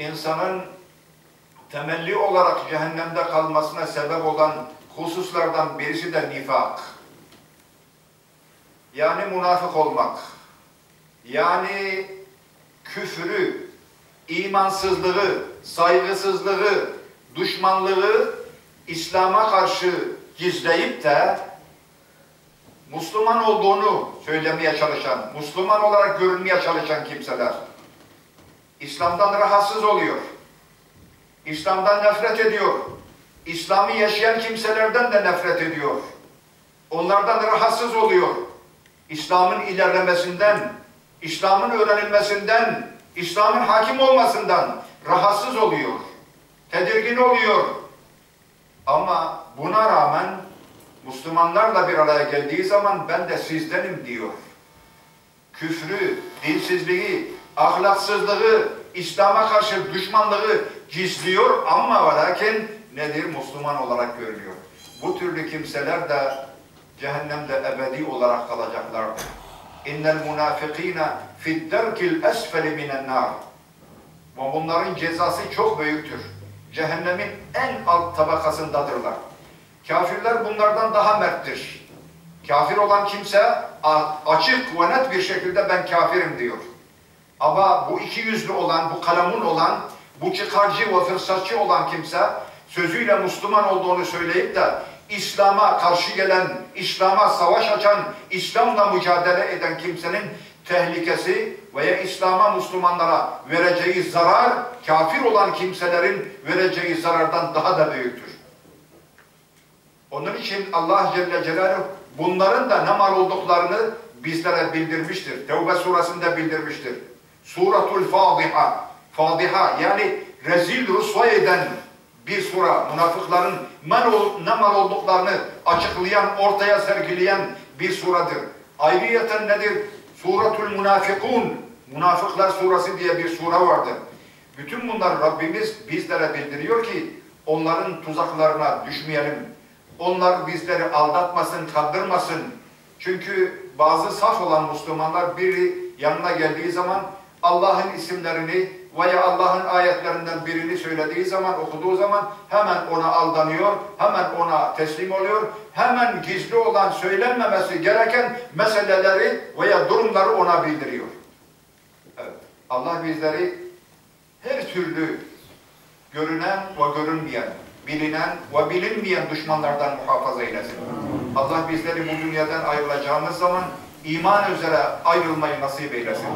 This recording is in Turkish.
İnsanın temelli olarak cehennemde kalmasına sebep olan hususlardan birisi de nifak. Yani münafık olmak. Yani küfrü, imansızlığı, saygısızlığı, düşmanlığı İslam'a karşı gizleyip de Müslüman olduğunu söylemeye çalışan, Müslüman olarak görünmeye çalışan kimseler İslam'dan rahatsız oluyor. İslam'dan nefret ediyor. İslam'ı yaşayan kimselerden de nefret ediyor. Onlardan rahatsız oluyor. İslam'ın ilerlemesinden, İslam'ın öğrenilmesinden, İslam'ın hakim olmasından rahatsız oluyor. Tedirgin oluyor. Ama buna rağmen Müslümanlarla bir araya geldiği zaman ben de sizdenim diyor. Küfrü, dinsizliği, ahlaksızlığı, İslam'a karşı düşmanlığı gizliyor ama lakin nedir? Müslüman olarak görülüyor. Bu türlü kimseler de cehennemde ebedi olarak kalacaklardır. İnnel münafıkîne fidderkil esfeli minen nar. Ve bunların cezası çok büyüktür. Cehennemin en alt tabakasındadırlar. Kafirler bunlardan daha merttir. Kafir olan kimse açık ve net bir şekilde ben kafirim diyor. Ama bu iki yüzlü olan, bu kalamun olan, bu çıkarcı ve fırsatçı olan kimse sözüyle Müslüman olduğunu söyleyip de İslam'a karşı gelen, İslam'a savaş açan, İslam'la mücadele eden kimsenin tehlikesi veya İslam'a, Müslümanlara vereceği zarar, kafir olan kimselerin vereceği zarardan daha da büyüktür. Onun için Allah Celle Celaluhu bunların da ne mal olduklarını bizlere bildirmiştir. Tevbe suresinde bildirmiştir. Suratul Fadiha. Fadiha yani rezil rüsva eden bir sura. Münafıkların ne mal olduklarını açıklayan, ortaya sergileyen bir suradır. Ayrıyeten nedir? Suratul Münafikun. Münafıklar surası diye bir sura vardır. Bütün bunlar Rabbimiz bizlere bildiriyor ki onların tuzaklarına düşmeyelim. Onlar bizleri aldatmasın, kandırmasın. Çünkü bazı saf olan Müslümanlar biri yanına geldiği zaman Allah'ın isimlerini veya Allah'ın ayetlerinden birini söylediği zaman, okuduğu zaman hemen ona aldanıyor, hemen ona teslim oluyor, hemen gizli olan söylenmemesi gereken meseleleri veya durumları ona bildiriyor. Evet. Allah bizleri her türlü görünen ve görünmeyen, bilinen ve bilinmeyen düşmanlardan muhafaza eylesin. Allah bizleri bu dünyadan ayrılacağımız zaman iman üzere ayrılmayı nasip eylesin.